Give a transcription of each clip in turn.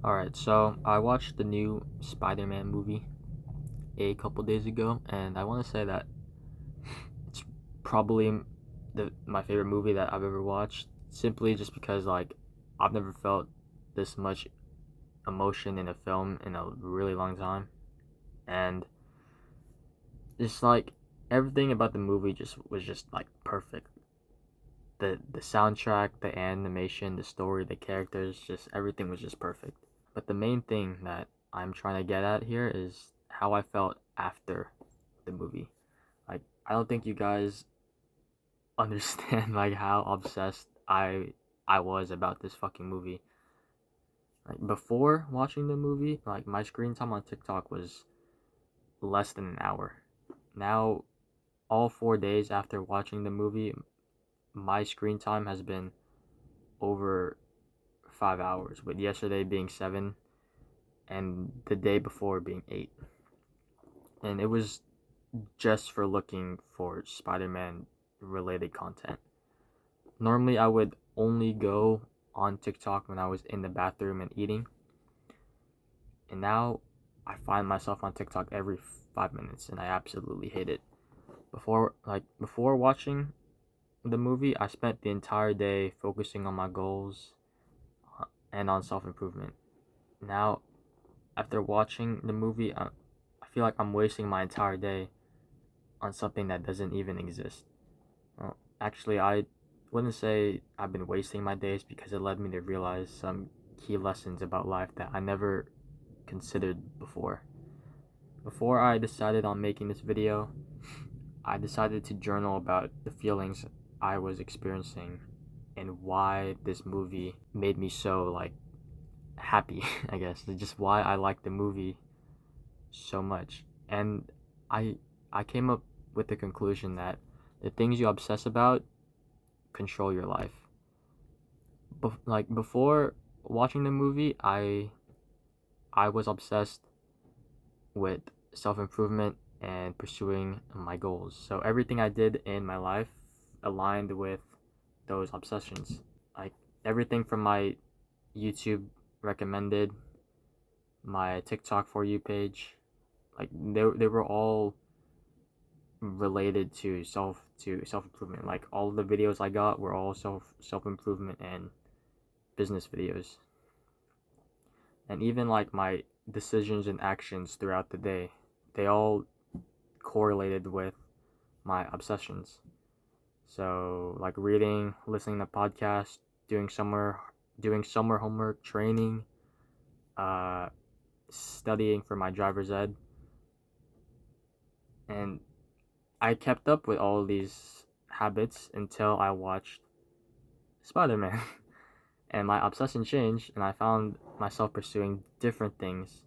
Alright, so I watched the new Spider-Man movie a couple days ago, and I want to say that it's probably my favorite movie that I've ever watched, simply just because I've never felt this much emotion in a film in a really long time, and just everything about the movie just was just perfect. The soundtrack, the animation, the story, the characters, just everything was just perfect. But the main thing that I'm trying to get at here is how I felt after the movie. I don't think you guys understand how obsessed I was about this fucking movie. Before watching the movie, my screen time on TikTok was less than an hour. Now, all 4 days after watching the movie, my screen time has been over 5 hours, with yesterday being 7 and the day before being 8. And it was just for looking for Spider-Man related content. Normally, I would only go on TikTok when I was in the bathroom and eating, and now I find myself on TikTok every 5 minutes, and I absolutely hate it. Before watching the movie, I spent the entire day focusing on my goals and on self improvement. Now, after watching the movie, I feel like I'm wasting my entire day on something that doesn't even exist. Well, actually, I wouldn't say I've been wasting my days, because it led me to realize some key lessons about life that I never considered before. Before I decided on making this video, I decided to journal about the feelings I was experiencing and why this movie made me so happy, I guess. Just why I like the movie so much. And I I came up with the conclusion that the things you obsess about control your life. Before watching the movie, I was obsessed with self-improvement and pursuing my goals. So everything I did in my life aligned with those obsessions. Like everything from my YouTube recommended, my TikTok for you page, they were all related to self improvement. Like all the videos I got were all self improvement and business videos. And even my decisions and actions throughout the day, they all correlated with my obsessions. So reading, listening to podcasts, doing summer homework, training, uh, studying for my driver's ed, and I kept up with all of these habits until I watched Spider-Man. And my obsession changed, and I found myself pursuing different things,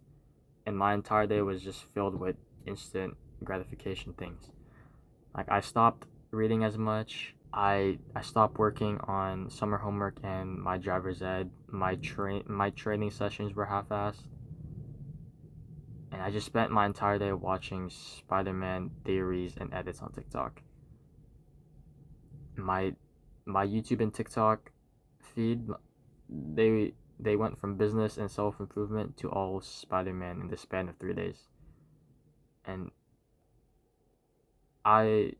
and my entire day was just filled with instant gratification things. I stopped reading as much. I stopped working on summer homework and my driver's ed. My training sessions were half-assed, and I just spent my entire day watching Spider-Man theories and edits on TikTok. My my YouTube and TikTok feed, they went from business and self improvement to all Spider-Man in the span of 3 days, and I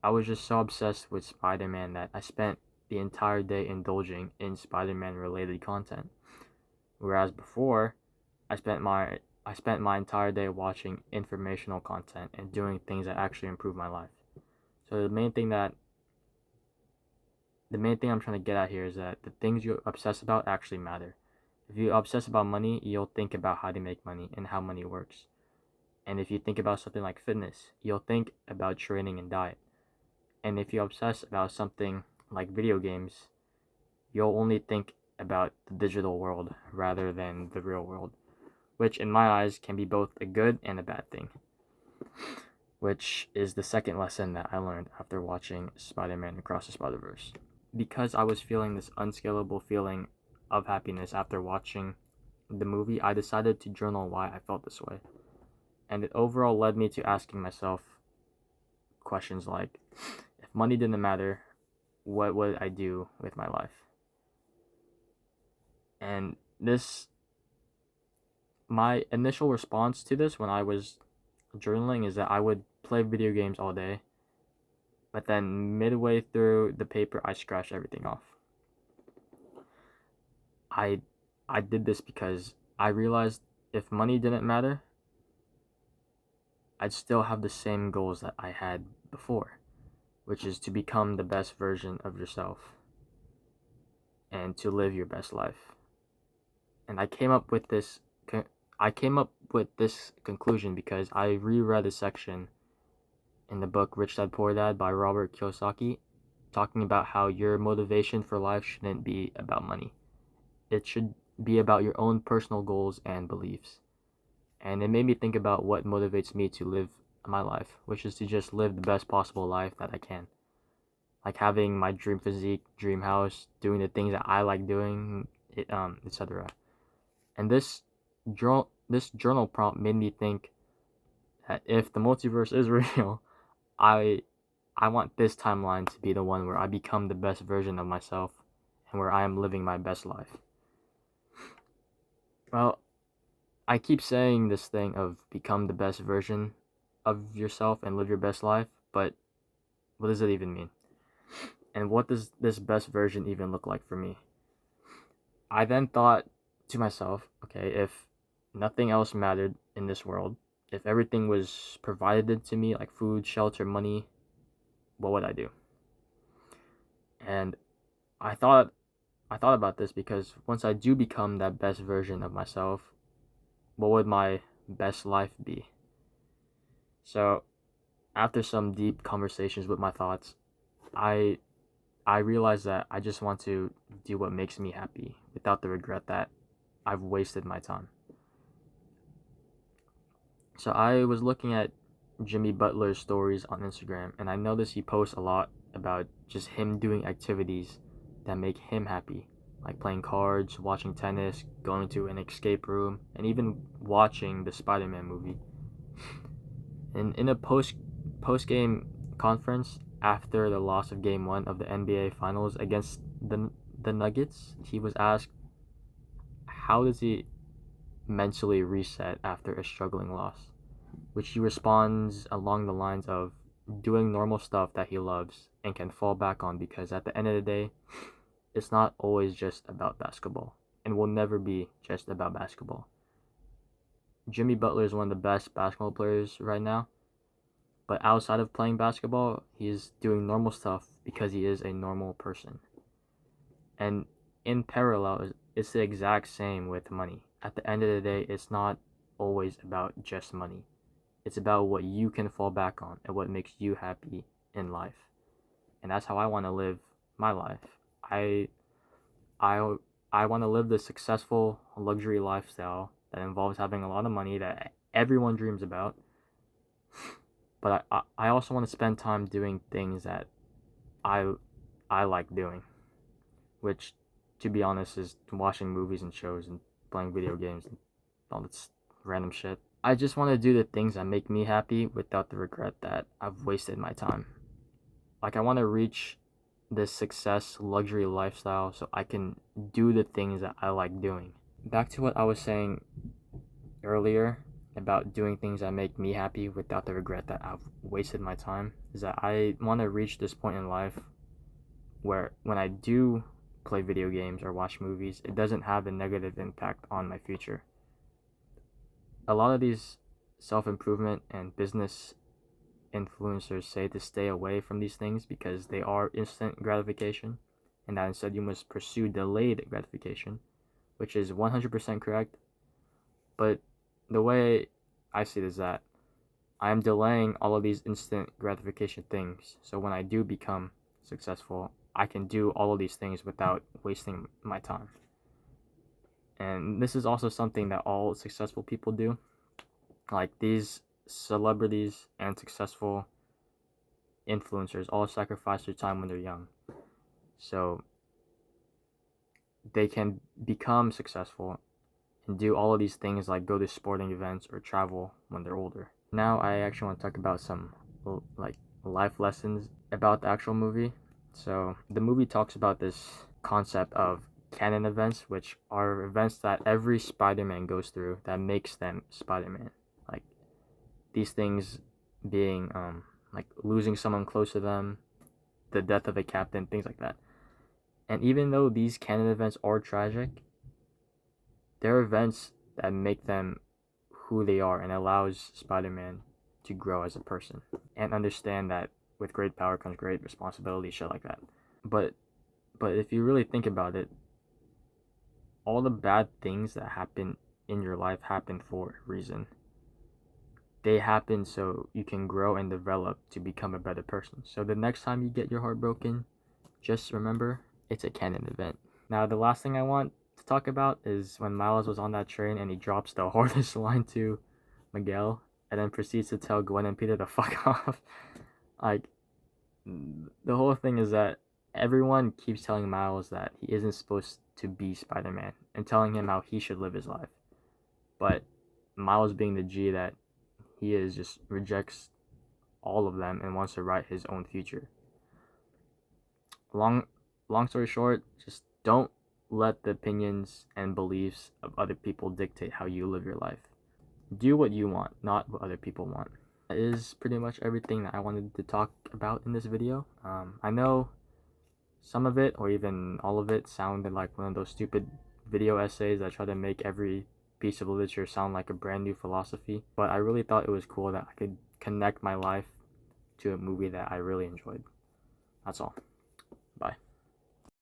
I was just so obsessed with Spider-Man that I spent the entire day indulging in Spider-Man related content. Whereas before, I spent my entire day watching informational content and doing things that actually improve my life. So the main thing I'm trying to get at here is that the things you obsess about actually matter. If you obsess about money, you'll think about how to make money and how money works. And if you think about something like fitness, you'll think about training and diet. And if you obsess about something like video games, you'll only think about the digital world rather than the real world, which in my eyes can be both a good and a bad thing. Which is the second lesson that I learned after watching Spider-Man Across the Spider-Verse. Because I was feeling this unscalable feeling of happiness after watching the movie, I decided to journal why I felt this way. And it overall led me to asking myself questions like, if money didn't matter, what would I do with my life? And this my initial response to this when I was journaling is that I would play video games all day, but then midway through the paper, I scratched everything off. I I did this because I realized if money didn't matter, I'd still have the same goals that I had before, which is to become the best version of yourself and to live your best life. And I came up with this conclusion because I reread a section in the book Rich Dad Poor Dad by Robert Kiyosaki, talking about how your motivation for life shouldn't be about money. It should be about your own personal goals and beliefs. And it made me think about what motivates me to live my life, which is to just live the best possible life that I can. Like having my dream physique, dream house, doing the things that I like doing, etc. And this journal prompt made me think that if the multiverse is real, I I want this timeline to be the one where I become the best version of myself and where I am living my best life. Well, I keep saying this thing of become the best version of yourself and live your best life, but what does it even mean? And what does this best version even look like for me? I then thought to myself, okay, if nothing else mattered in this world, if everything was provided to me, like food, shelter, money, what would I do? And I thought about this because once I do become that best version of myself, what would my best life be? So, after some deep conversations with my thoughts, I I realized that I just want to do what makes me happy without the regret that I've wasted my time. So I was looking at Jimmy Butler's stories on Instagram, and I noticed he posts a lot about just him doing activities that make him happy, like playing cards, watching tennis, going to an escape room, and even watching the Spider-Man movie. And in a post game conference after the loss of Game 1 of the NBA Finals against the Nuggets, he was asked how does he mentally reset after a struggling loss, which he responds along the lines of doing normal stuff that he loves and can fall back on because at the end of the day, it's not always just about basketball and will never be just about basketball. Jimmy Butler is one of the best basketball players right now, but outside of playing basketball, he's doing normal stuff because he is a normal person. And in parallel, it's the exact same with money. At the end of the day, it's not always about just money. It's about what you can fall back on and what makes you happy in life. And that's how I want to live my life. I I I want to live the successful luxury lifestyle that involves having a lot of money that everyone dreams about. But I also want to spend time doing things that I I like doing, which to be honest is watching movies and shows and playing video games and all this random shit. I just want to do the things that make me happy without the regret that I've wasted my time. Like I want to reach this success luxury lifestyle so I can do the things that I like doing. Back to what I was saying earlier about doing things that make me happy without the regret that I've wasted my time is that I want to reach this point in life where when I do play video games or watch movies, it doesn't have a negative impact on my future. A lot of these self-improvement and business influencers say to stay away from these things because they are instant gratification and that instead you must pursue delayed gratification, which is 100% correct. But the way I see it is that I am delaying all of these instant gratification things. So when I do become successful, I can do all of these things without wasting my time. And this is also something that all successful people do. Like these celebrities and successful influencers all sacrifice their time when they're young. So they can become successful and do all of these things like go to sporting events or travel when they're older. Now I actually want to talk about some like life lessons about the actual movie. So the movie talks about this concept of canon events, which are events that every Spider-Man goes through that makes them Spider-Man. Like these things being like losing someone close to them, the death of a captain, things like that. And even though these canon events are tragic, they're events that make them who they are and allows Spider-Man to grow as a person and understand that with great power comes great responsibility, shit like that. But if you really think about it, all the bad things that happen in your life happen for a reason. They happen so you can grow and develop to become a better person. So the next time you get your heart broken, just remember it's a canon event. Now, the last thing I want to talk about is when Miles was on that train and he drops the hardest line to Miguel and then proceeds to tell Gwen and Peter to fuck off. Like, the whole thing is that everyone keeps telling Miles that he isn't supposed to be Spider-Man and telling him how he should live his life. But Miles, being the G that he is, just rejects all of them and wants to write his own future. Long story short, just don't let the opinions and beliefs of other people dictate how you live your life. Do what you want, not what other people want. That is pretty much everything that I wanted to talk about in this video. I know some of it, or even all of it, sounded like one of those stupid video essays that try to make every piece of literature sound like a brand new philosophy, but I really thought it was cool that I could connect my life to a movie that I really enjoyed. That's all.